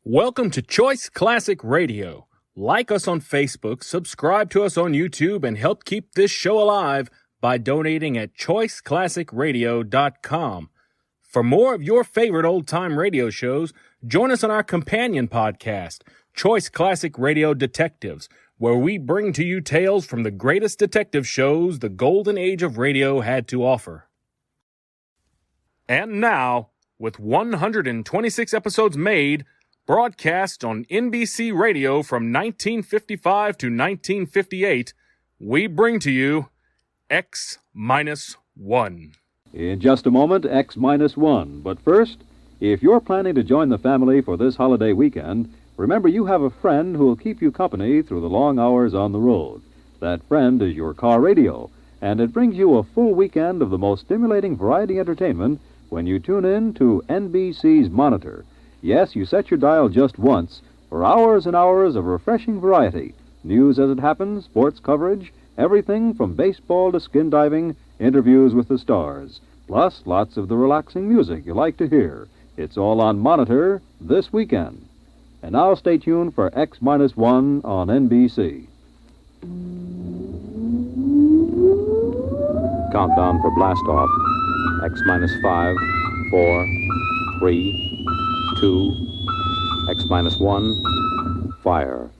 Welcome to Choice Classic Radio. Like us on Facebook, subscribe to us on YouTube, and help keep this show alive by donating at choiceclassicradio.com. For more of your favorite old-time radio shows, join us on our companion podcast, Choice Classic Radio Detectives, where we bring to you tales from the greatest detective shows the golden age of radio had to offer. And now, with 126 episodes made, broadcast on NBC Radio from 1955 to 1958, we bring to you X-1. In just a moment, X-1. But first, if you're planning to join the family for this holiday weekend, remember you have a friend who'll keep you company through the long hours on the road. That friend is your car radio, and it brings you a full weekend of the most stimulating variety entertainment when you tune in to NBC's Monitor. Yes, you set your dial just once for hours and hours of refreshing variety. News as it happens, sports coverage, everything from baseball to skin diving, interviews with the stars. Plus, lots of the relaxing music you like to hear. It's all on Monitor this weekend. And now stay tuned for X-1 on NBC. Countdown for blast off. X-5, 4, 3, 2, X-1, fire.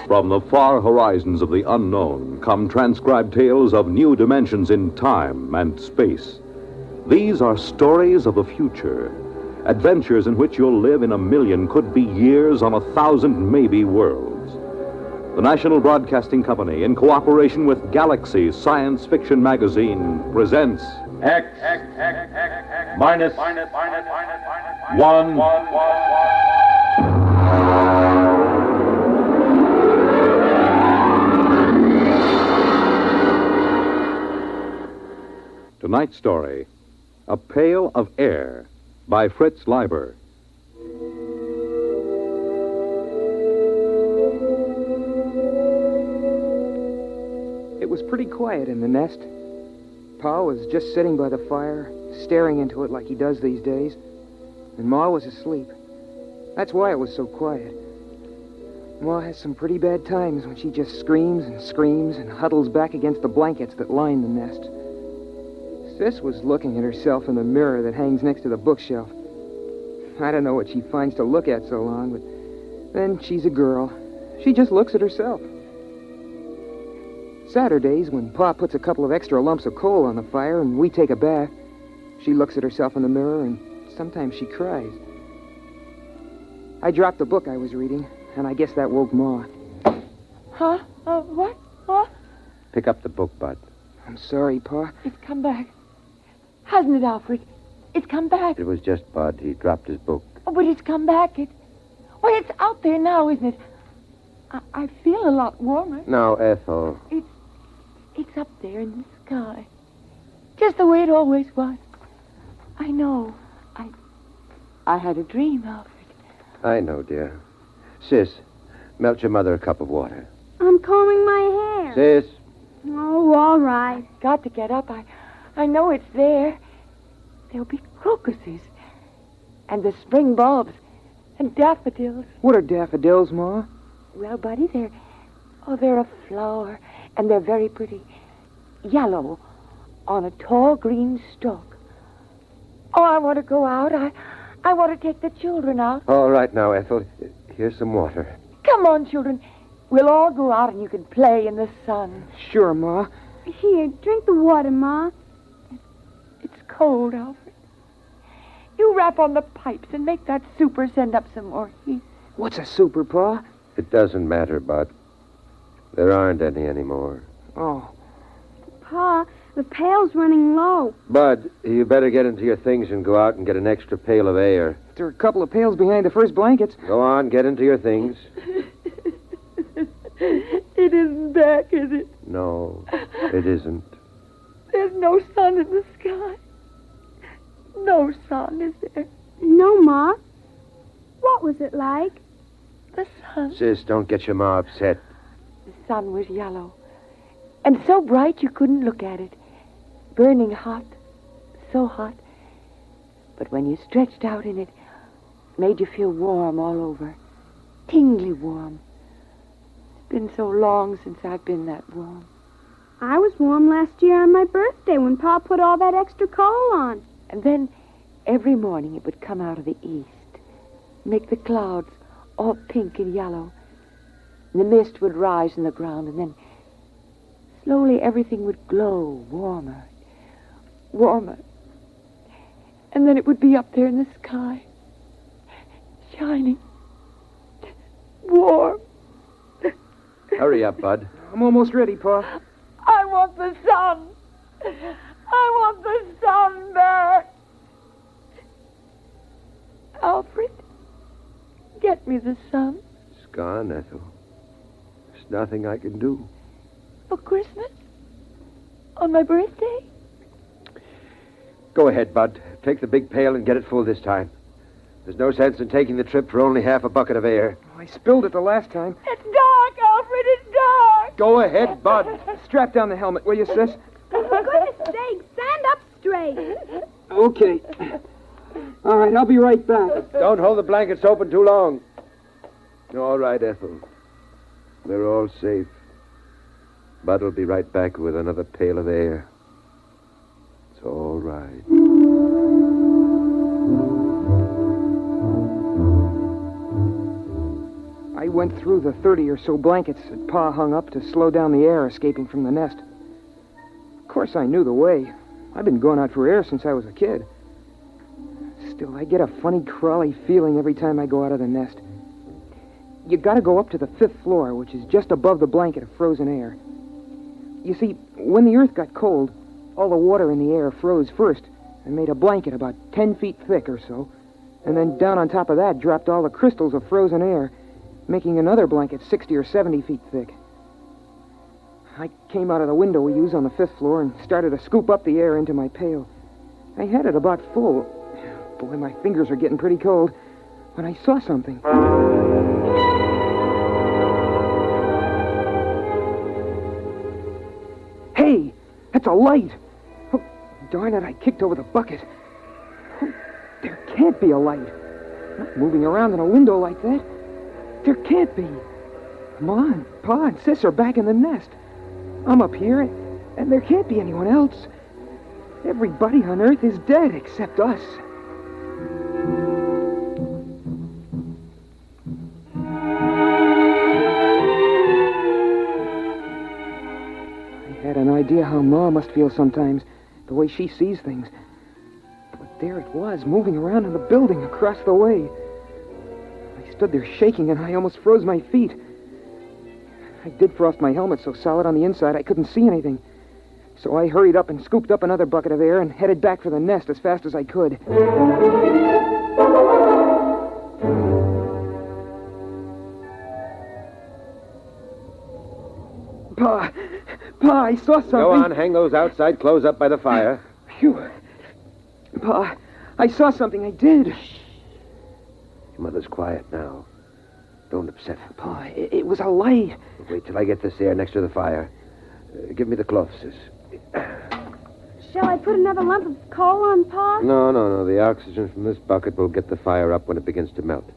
From the far horizons of the unknown come transcribed tales of new dimensions in time and space. These are stories of the future, adventures in which you'll live in a million, could be years, on 1,000 maybe worlds. The National Broadcasting Company, in cooperation with Galaxy Science Fiction Magazine, presents X-1. Tonight's story, A Pail of Air, by Fritz Leiber. It was pretty quiet in the nest. Pa was just sitting by the fire, staring into it like he does these days, and Ma was asleep. That's why it was so quiet. Ma has some pretty bad times when she just screams and huddles back against the blankets that line the nest. Sis was looking at herself in the mirror that hangs next to the bookshelf. I don't know what she finds to look at so long, but then she's a girl. She just looks at herself. Saturdays, when Pa puts a couple of extra lumps of coal on the fire and we take a bath, she looks at herself in the mirror and sometimes she cries. I dropped the book I was reading, and I guess that woke Ma. Huh? What? What? Pick up the book, Bud. I'm sorry, Pa. It's come back. Hasn't it, Alfred? It's come back. It was just Bud. He dropped his book. Oh, but it's come back. Well, it's out there now, isn't it? I feel a lot warmer. Now, Ethel. It's up there in the sky. Just the way it always was. I know. I had a dream, Alfred. I know, dear. Sis, melt your mother a cup of water. I'm combing my hair. Sis. Oh, all right. Got to get up. I know it's there. There'll be crocuses. And the spring bulbs. And daffodils. What are daffodils, Ma? Well, Buddy, they're a flower. And they're very pretty. Yellow. On a tall green stalk. Oh, I want to go out. I want to take the children out. All right now, Ethel. Here's some water. Come on, children. We'll all go out and you can play in the sun. Sure, Ma. Here, drink the water, Ma. It's cold, Alfred. You rap on the pipes and make that super send up some more heat. What's a super, Pa? It doesn't matter, Bud. There aren't any anymore. Oh. Pa, the pail's running low. Bud, you better get into your things and go out and get an extra pail of air. There are a couple of pails behind the first blankets. Go on, get into your things. It isn't back, is it? No, it isn't. There's no sun in the sky. No sun, is there? No, Ma. What was it like? The sun. Sis, don't get your ma upset. The sun was yellow, and so bright you couldn't look at it. Burning hot, so hot. But when you stretched out in it, it made you feel warm all over. Tingly warm. It's been so long since I've been that warm. I was warm last year on my birthday when Pa put all that extra coal on. And then every morning it would come out of the east, make the clouds all pink and yellow. And the mist would rise in the ground, and then slowly everything would glow warmer, warmer. And then it would be up there in the sky, shining, warm. Hurry up, Bud. I'm almost ready, Pa. I want the sun. I want the sun back. Alfred, get me the sun It's gone, Ethel. There's nothing I can do. for Christmas. On my birthday. Go ahead, Bud. Take the big pail and get it full this time. There's no sense in taking the trip for only half a bucket of air. I spilled it the last time. It's dark, Alfred, it's dark. Go ahead, Bud. Strap down the helmet, will you, sis? For goodness sake, stand up straight. Okay. All right, I'll be right back. Don't hold the blankets open too long. All right, Ethel. We're all safe. Bud will be right back with another pail of air. It's all right. I went through the 30 or so blankets that Pa hung up to slow down the air escaping from the nest. Of course, I knew the way. I've been going out for air since I was a kid. Still, I get a funny, crawly feeling every time I go out of the nest. You gotta go up to the 5th floor, which is just above the blanket of frozen air. You see, when the earth got cold, all the water in the air froze first and made a blanket about 10 feet thick or so. And then down on top of that dropped all the crystals of frozen air, making another blanket 60 or 70 feet thick. I came out of the window we use on the 5th floor and started to scoop up the air into my pail. I had it about full. Boy, my fingers are getting pretty cold when I saw something. Hey, that's a light. Oh, darn it, I kicked over the bucket. Oh, there can't be a light. Not moving around in a window like that. There can't be. Ma and Pa and Sis are back in the nest. I'm up here, and there can't be anyone else. Everybody on Earth is dead except us. I had an idea how Ma must feel sometimes, the way she sees things. But there it was, moving around in the building across the way. I stood there shaking, and I almost froze my feet. I did frost my helmet so solid on the inside I couldn't see anything. So I hurried up and scooped up another bucket of air and headed back for the nest as fast as I could. Pa, I saw something. Go on, hang those outside clothes up by the fire. Phew. Pa, I saw something, I did. Your mother's quiet now. Don't upset her. Pa, it was a light. Wait till I get this air next to the fire. Give me the cloth, Sis. Shall I put another lump of coal on, Pa? No. The oxygen from this bucket will get the fire up when it begins to melt.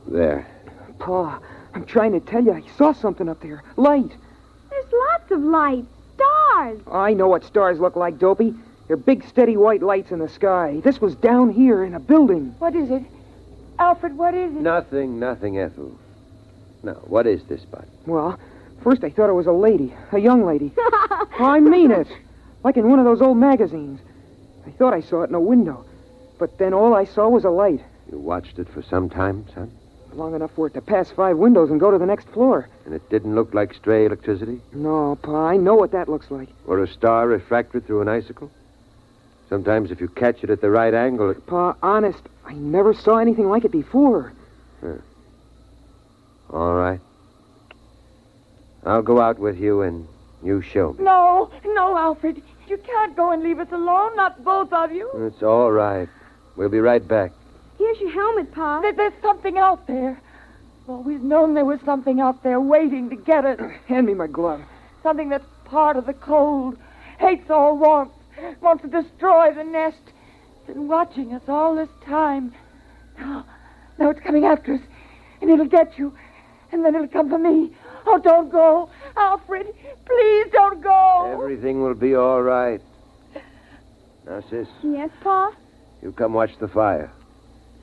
There. Pa, I'm trying to tell you, I saw something up there. Light. There's lots of lights. Stars. I know what stars look like, Dopey. They're big, steady white lights in the sky. This was down here in a building. What is it? Alfred, what is it? Nothing, Ethel. Now, what is this, Bud? Well, first I thought it was a lady, a young lady. I mean it. Like in one of those old magazines. I thought I saw it in a window. But then all I saw was a light. You watched it for some time, son? Long enough for it to pass 5 windows and go to the next floor. And it didn't look like stray electricity? No, Pa, I know what that looks like. Or a star refracted through an icicle? Sometimes if you catch it at the right angle, it... Pa, honest, I never saw anything like it before. All right. I'll go out with you and you show me. No, Alfred. You can't go and leave us alone, not both of you. It's all right. We'll be right back. Here's your helmet, Pa. There's something out there. I've always known there was something out there waiting to get us. Hand me my glove. Something that's part of the cold, hates all warmth, wants to destroy the nest. Been watching us all this time. Now it's coming after us, and it'll get you, and then it'll come for me. Oh, don't go. Alfred, please don't go. Everything will be all right. Now, sis, Yes, Pa? you come watch the fire.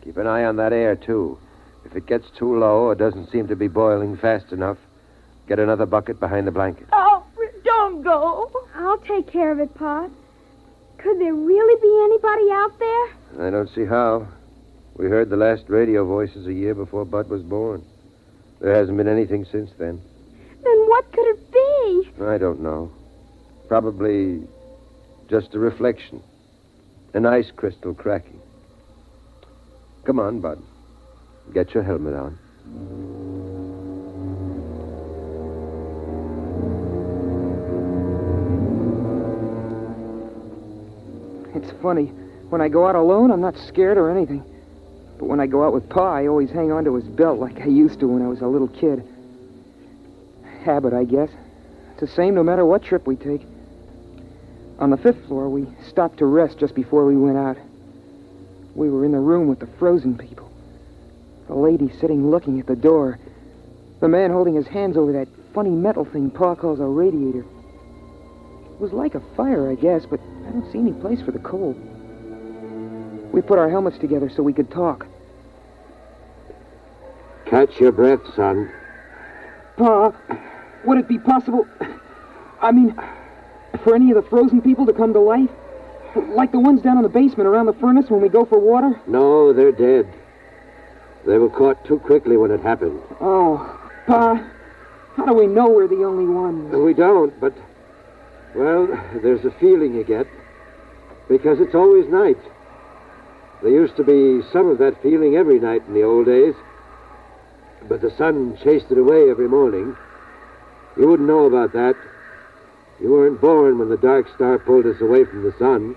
Keep an eye on that air, too. If it gets too low or doesn't seem to be boiling fast enough, get another bucket behind the blanket. Alfred, don't go. I'll take care of it, Pa. Could there really be anybody out there? I don't see how. We heard the last radio voices a year before Bud was born. There hasn't been anything since then. Then what could it be? I don't know. Probably just a reflection. An ice crystal cracking. Come on, Bud. Get your helmet on. It's funny. When I go out alone, I'm not scared or anything. But when I go out with Pa, I always hang on to his belt like I used to when I was a little kid. Habit, I guess. It's the same no matter what trip we take. On the 5th floor, we stopped to rest just before we went out. We were in the room with the frozen people. The lady sitting looking at the door. The man holding his hands over that funny metal thing Pa calls a radiator. It was like a fire, I guess, but I don't see any place for the cold. We put our helmets together so we could talk. Catch your breath, son. Pa, would it be possible, for any of the frozen people to come to life? Like the ones down in the basement around the furnace when we go for water? No, they're dead. They were caught too quickly when it happened. Oh, Pa, how do we know we're the only ones? We don't, but, well, there's a feeling you get. Because it's always night. There used to be some of that feeling every night in the old days. But the sun chased it away every morning. You wouldn't know about that. You weren't born when the dark star pulled us away from the sun.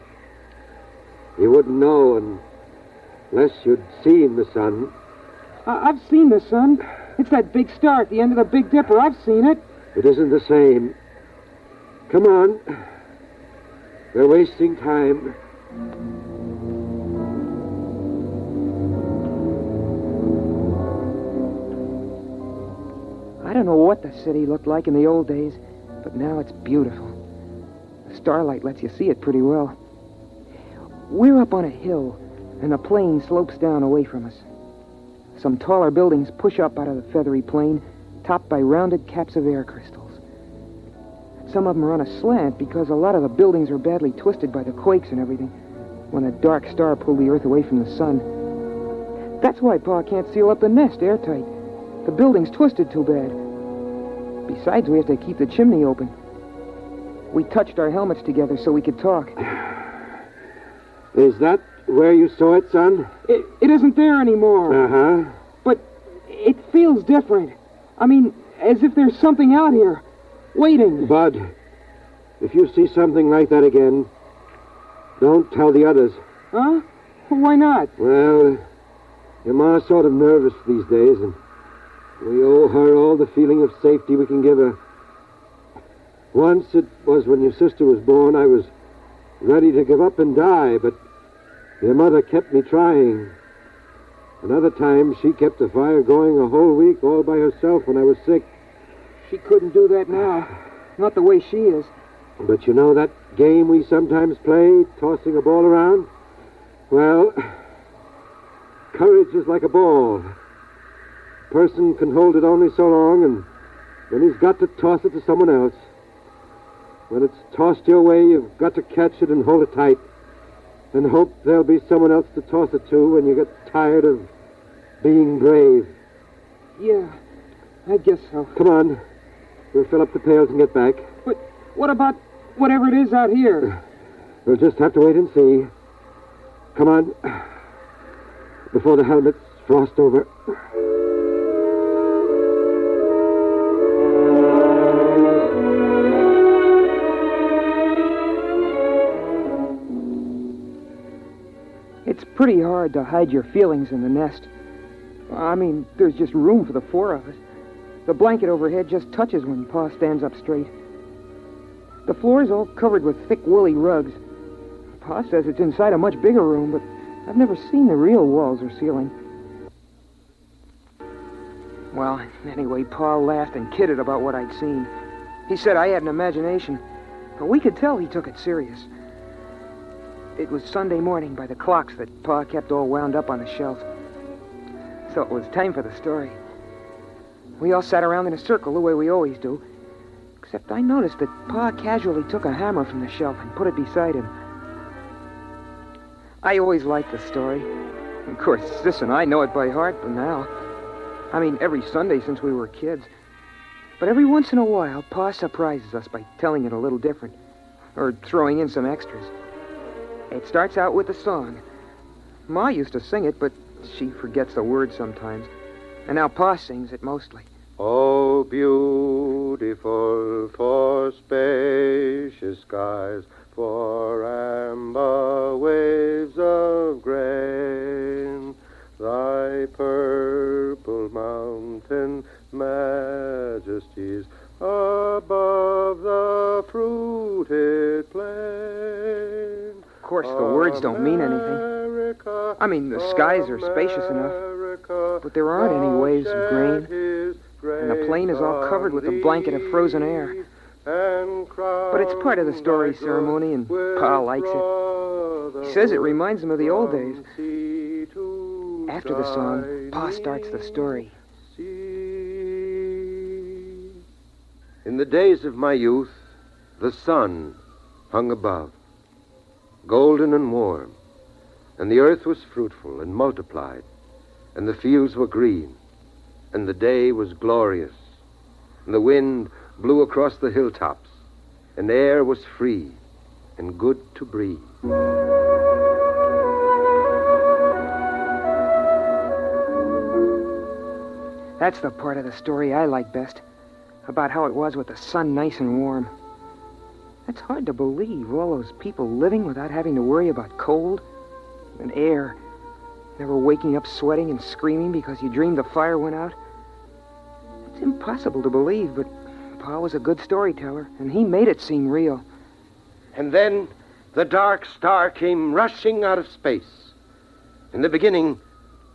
You wouldn't know unless you'd seen the sun. I've seen the sun. It's that big star at the end of the Big Dipper. I've seen it. It isn't the same. Come on. We're wasting time. I don't know what the city looked like in the old days, but now it's beautiful. The starlight lets you see it pretty well. We're up on a hill, and the plain slopes down away from us. Some taller buildings push up out of the feathery plain, topped by rounded caps of air crystals. Some of them are on a slant because a lot of the buildings are badly twisted by the quakes and everything when a dark star pulled the earth away from the sun. That's why Pa can't seal up the nest airtight. The building's twisted too bad. Besides, we have to keep the chimney open. We touched our helmets together so we could talk. Is that where you saw it, son? It isn't there anymore. Uh-huh. But it feels different. As if there's something out here, waiting. Bud, if you see something like that again, don't tell the others. Huh? Why not? Well, your ma's sort of nervous these days, and we owe her all the feeling of safety we can give her. Once it was when your sister was born, I was ready to give up and die, but your mother kept me trying. Another time, she kept the fire going a whole week all by herself when I was sick. She couldn't do that now. Not the way she is. But you know that game we sometimes play, tossing a ball around? Well, courage is like a ball. A person can hold it only so long, and then he's got to toss it to someone else. When it's tossed your way, you've got to catch it and hold it tight, and hope there'll be someone else to toss it to when you get tired of being brave. Yeah, I guess so. Come on. We'll fill up the pails and get back. But what about whatever it is out here? We'll just have to wait and see. Come on. Before the helmets frost over. pretty hard to hide your feelings in the nest. I mean, there's just room for the four of us. The blanket overhead just touches when Pa stands up straight. The floor's all covered with thick woolly rugs. Pa says it's inside a much bigger room, but I've never seen the real walls or ceiling. Well, anyway, Pa laughed and kidded about what I'd seen. He said I had an imagination, but we could tell he took it serious. It was Sunday morning by the clocks that Pa kept all wound up on the shelf. So it was time for the story. We all sat around in a circle the way we always do, except I noticed that Pa casually took a hammer from the shelf and put it beside him. I always liked the story. Of course, Sis and I know it by heart by now. I mean, every Sunday since we were kids. But every once in a while, Pa surprises us by telling it a little different, or throwing in some extras. It starts out with a song. Ma used to sing it, but she forgets the words sometimes. And now Pa sings it mostly. Oh, beautiful for spacious skies, for amber waves of grain, thy purple mountain majesties above the fruited plain. Of course, the words don't mean anything. I mean, the skies are spacious enough, but there aren't any waves of grain, and the plain is all covered with a blanket of frozen air. But it's part of the story ceremony, and Pa likes it. He says it reminds him of the old days. After the song, Pa starts the story. In the days of my youth, the sun hung above, golden and warm, and the earth was fruitful and multiplied, and the fields were green, and the day was glorious, and the wind blew across the hilltops, and the air was free and good to breathe. That's the part of the story I like best, about how it was with the sun nice and warm. It's hard to believe, all those people living without having to worry about cold and air, never waking up sweating and screaming because you dreamed the fire went out. It's impossible to believe, but Pa was a good storyteller, and he made it seem real. And then the dark star came rushing out of space. In the beginning,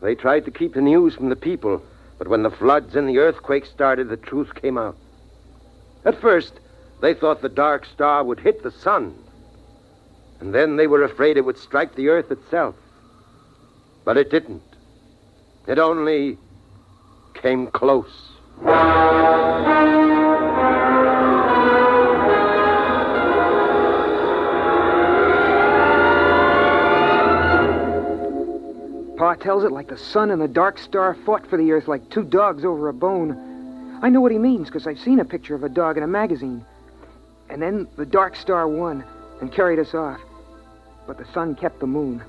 they tried to keep the news from the people, but when the floods and the earthquake started, the truth came out. At first, they thought the dark star would hit the sun, and then they were afraid it would strike the earth itself. But it didn't. It only came close. Pa tells it like the sun and the dark star fought for the earth like two dogs over a bone. I know what he means because I've seen a picture of a dog in a magazine. And then the dark star won and carried us off. But the sun kept the moon.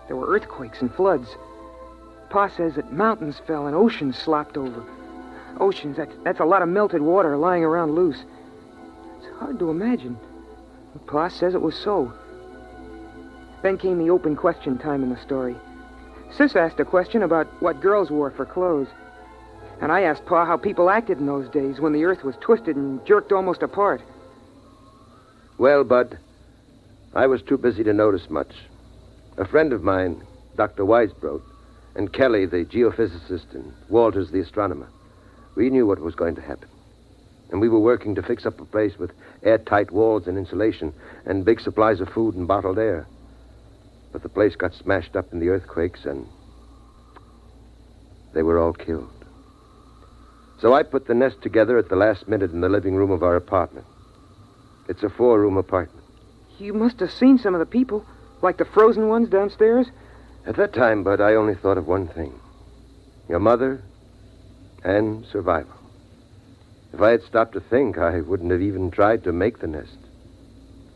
There were earthquakes and floods. Pa says that mountains fell and oceans slopped over. Oceans, that's a lot of melted water lying around loose. It's hard to imagine. Pa says it was so. Then came the open question time in the story. Sis asked a question about what girls wore for clothes. And I asked Pa how people acted in those days when the earth was twisted and jerked almost apart. Well, Bud, I was too busy to notice much. A friend of mine, Dr. Weisbrot, and Kelly, the geophysicist, and Walters, the astronomer, we knew what was going to happen. And we were working to fix up a place with airtight walls and insulation and big supplies of food and bottled air. But the place got smashed up in the earthquakes, and they were all killed. So I put the nest together at the last minute in the living room of our apartment. It's a 4-room apartment. You must have seen some of the people, like the frozen ones downstairs. At that time, Bud, I only thought of one thing. Your mother and survival. If I had stopped to think, I wouldn't have even tried to make the nest.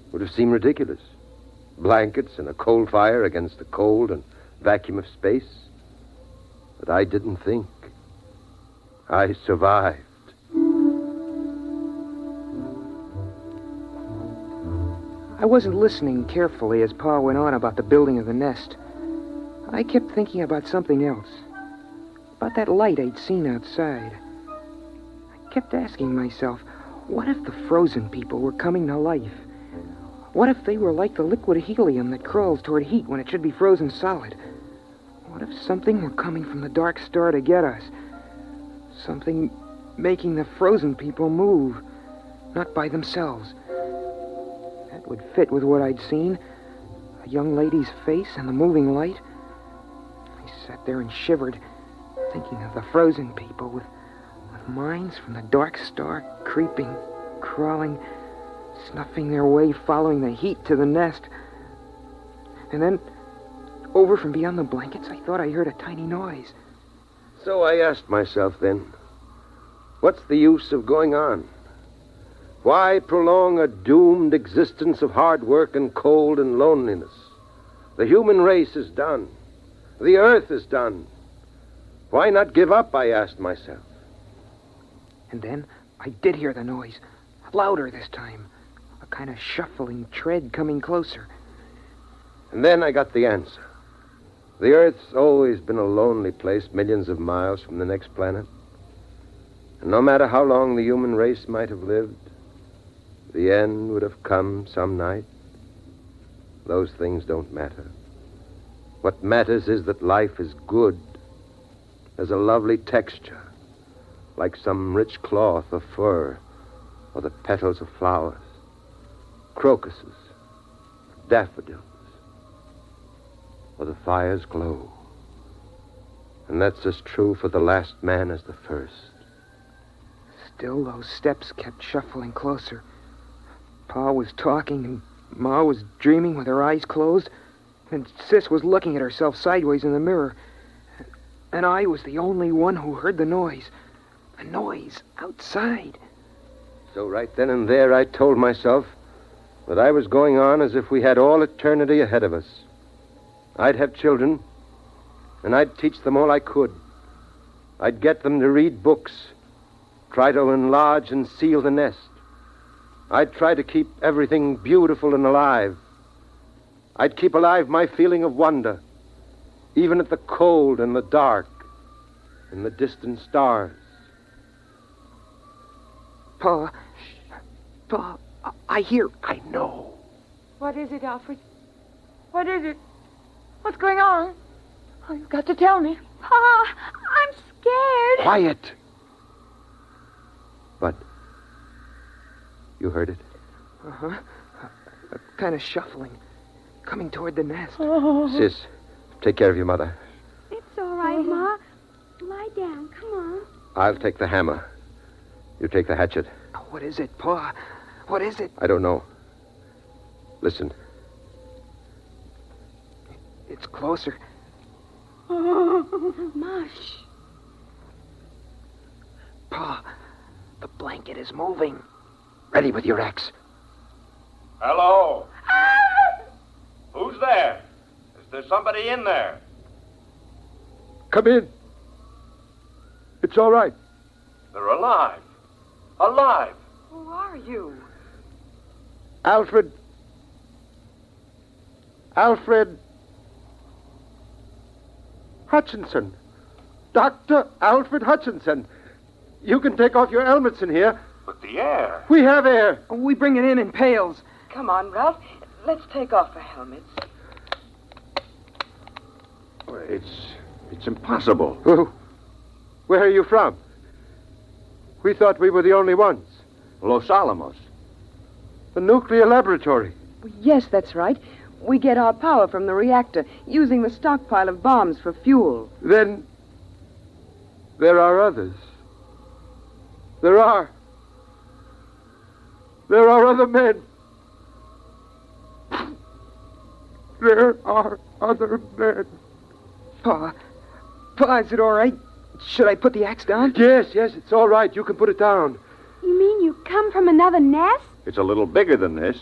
It would have seemed ridiculous. Blankets and a coal fire against the cold and vacuum of space. But I didn't think. I survived. I wasn't listening carefully as Pa went on about the building of the nest. I kept thinking about something else. About that light I'd seen outside. I kept asking myself, what if the frozen people were coming to life? What if they were like the liquid helium that crawls toward heat when it should be frozen solid? What if something were coming from the dark star to get us? Something making the frozen people move, not by themselves. That would fit with what I'd seen. A young lady's face and the moving light. I sat there and shivered, thinking of the frozen people with minds from the dark star creeping, crawling, snuffing their way, following the heat to the nest. And then, over from beyond the blankets, I thought I heard a tiny noise. So I asked myself then, what's the use of going on? Why prolong a doomed existence of hard work and cold and loneliness? The human race is done. The earth is done. Why not give up, I asked myself. And then I did hear the noise, louder this time, a kind of shuffling tread coming closer. And then I got the answer. The Earth's always been a lonely place millions of miles from the next planet. And no matter how long the human race might have lived, the end would have come some night. Those things don't matter. What matters is that life is good, has a lovely texture, like some rich cloth of fur or the petals of flowers, crocuses, daffodils, or the fire's glow. And that's as true for the last man as the first. Still, those steps kept shuffling closer. Pa was talking, and Ma was dreaming with her eyes closed, and Sis was looking at herself sideways in the mirror. And I was the only one who heard the noise. A noise outside. So right then and there, I told myself that I was going on as if we had all eternity ahead of us. I'd have children, and I'd teach them all I could. I'd get them to read books, try to enlarge and seal the nest. I'd try to keep everything beautiful and alive. I'd keep alive my feeling of wonder, even at the cold and the dark, and the distant stars. Pa, I hear. I know. What is it, Alfred? What is it? What's going on? Oh, you've got to tell me. Pa, I'm scared. Quiet. But you heard it? Uh-huh. A kind of shuffling, coming toward the nest. Sis, take care of your mother. It's all right, Ma. Lie down. Come on. I'll take the hammer. You take the hatchet. What is it, Pa? What is it? I don't know. Listen. It's closer. Mush. Pa, the blanket is moving. Ready with your axe. Hello? Who's there? Is there somebody in there? Come in. It's all right. They're alive. Alive. Who are you? Alfred Hutchinson. Dr. Alfred Hutchinson. You can take off your helmets in here. But the air. We have air. We bring it in pails. Come on, Ralph. Let's take off the helmets. It's impossible. Oh, where are you from? We thought we were the only ones. Los Alamos. The nuclear laboratory. Yes, that's right. We get our power from the reactor, using the stockpile of bombs for fuel. Then there are others. There are other men. There are other men. Pa, is it all right? Should I put the axe down? Yes, it's all right. You can put it down. You mean you come from another nest? It's a little bigger than this.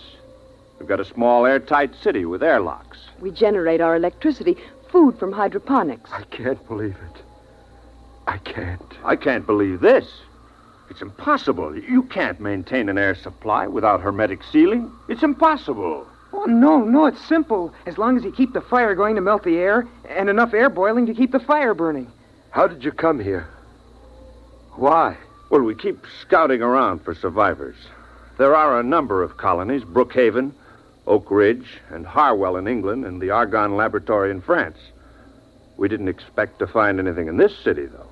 We've got a small airtight city with airlocks. We generate our electricity, food from hydroponics. I can't believe it. I can't. I can't believe this. It's impossible. You can't maintain an air supply without hermetic sealing. It's impossible. Oh, no, it's simple. As long as you keep the fire going to melt the air and enough air boiling to keep the fire burning. How did you come here? Why? Well, we keep scouting around for survivors. There are a number of colonies, Brookhaven, Oak Ridge, and Harwell in England, and the Argonne Laboratory in France. We didn't expect to find anything in this city, though.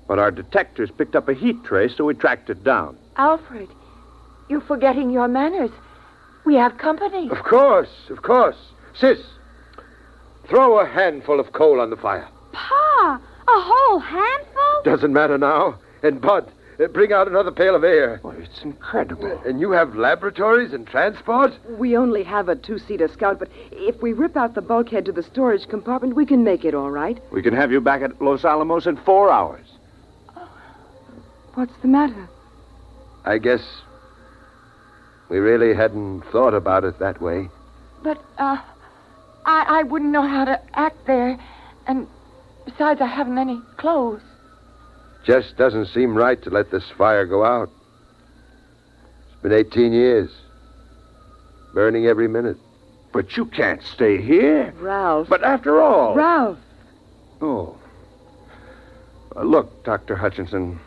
But our detectors picked up a heat trace, so we tracked it down. Alfred, you're forgetting your manners. We have company. Of course. Sis, throw a handful of coal on the fire. Pa, a whole handful? Doesn't matter now. And Bud, bring out another pail of air. Well, it's incredible. And you have laboratories and transport? We only have a two-seater Scout, but if we rip out the bulkhead to the storage compartment, we can make it all right. We can have you back at Los Alamos in 4 hours. What's the matter? I guess we really hadn't thought about it that way. But, I wouldn't know how to act there. And besides, I haven't any clothes. Just doesn't seem right to let this fire go out. It's been 18 years. Burning every minute. But you can't stay here. Ralph. But after all... Ralph. Oh. Look, Dr. Hutchinson,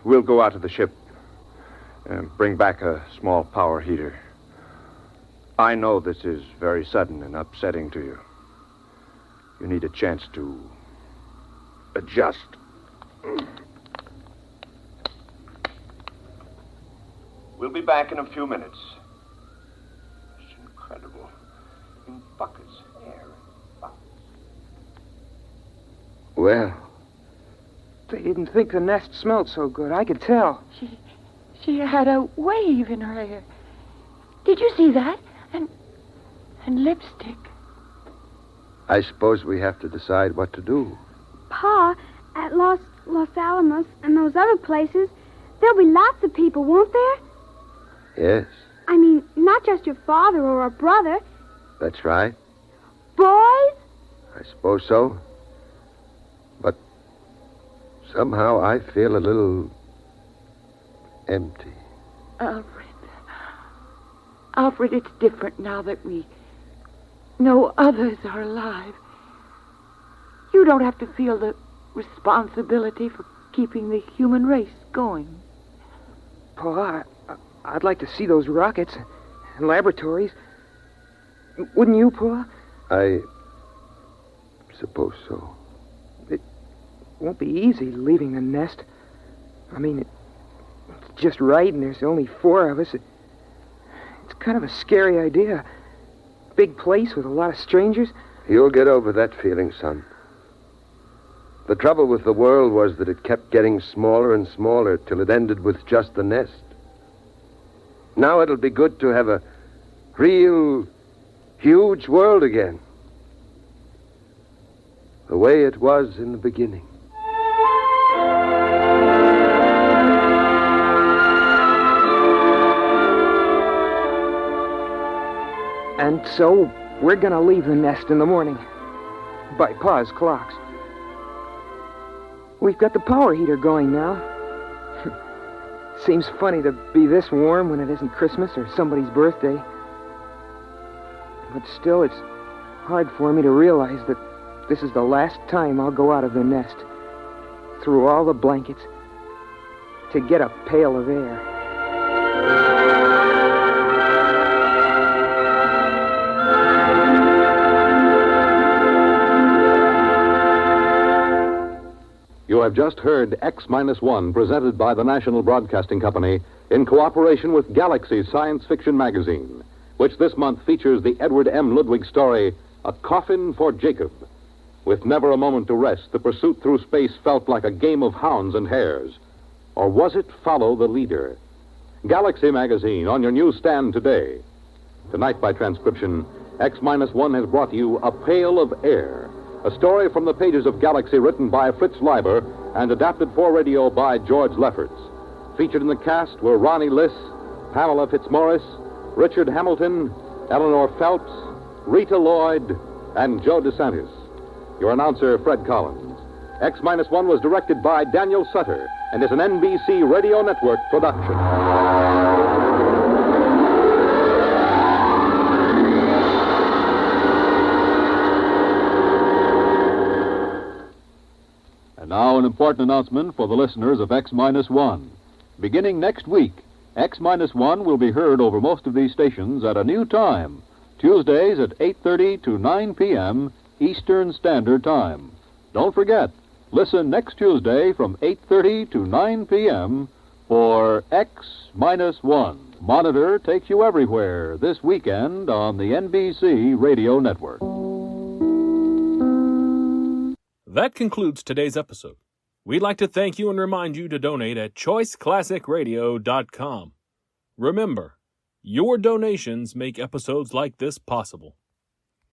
we'll go out to the ship and bring back a small power heater. I know this is very sudden and upsetting to you. You need a chance to adjust. We'll be back in a few minutes. It's incredible. In buckets, air in buckets. Well, They didn't think the nest smelled so good. I could tell. She had a wave in her hair. Did you see that? And lipstick. I suppose we have to decide what to do. Pa, at Los Alamos and those other places, there'll be lots of people, won't there? Yes, I mean, not just your father or a brother. that's right. Boys? I suppose so. But somehow I feel a little empty. Alfred, it's different now that we know others are alive. You don't have to feel the responsibility for keeping the human race going. Pa, I'd like to see those rockets and laboratories. Wouldn't you, Pa? I suppose so. It won't be easy leaving the nest. I mean, it's just right, and there's only 4 of us. It's kind of a scary idea. Big place with a lot of strangers. You'll get over that feeling, son. The trouble with the world was that it kept getting smaller and smaller till it ended with just the nest. Now it'll be good to have a real, huge world again. The way it was in the beginning. And so, we're gonna leave the nest in the morning. By Pa's clocks. We've got the power heater going now. Seems funny to be this warm when it isn't Christmas or somebody's birthday. But still, it's hard for me to realize that this is the last time I'll go out of the nest, through all the blankets, to get a pail of air. You have just heard X-1, presented by the National Broadcasting Company in cooperation with Galaxy Science Fiction Magazine, which this month features the Edward M. Ludwig story, A Coffin for Jacob. With never a moment to rest, the pursuit through space felt like a game of hounds and hares. Or was it Follow the Leader? Galaxy Magazine on your newsstand today. Tonight, by transcription, X-1 has brought you A Pail of Air, a story from the pages of Galaxy written by Fritz Leiber and adapted for radio by George Lefferts. Featured in the cast were Ronnie Liss, Pamela Fitzmaurice, Richard Hamilton, Eleanor Phelps, Rita Lloyd, and Joe DeSantis. Your announcer, Fred Collins. X-1 was directed by Daniel Sutter and is an NBC Radio Network production. important announcement for the listeners of X-1. Beginning next week, X-1 will be heard over most of these stations at a new time, Tuesdays at 8:30 to 9 p.m. Eastern Standard Time. Don't forget, listen next Tuesday from 8:30 to 9 p.m. for X-1. Monitor takes you everywhere this weekend on the NBC Radio Network. That concludes today's episode. We'd like to thank you and remind you to donate at choiceclassicradio.com. Remember, your donations make episodes like this possible.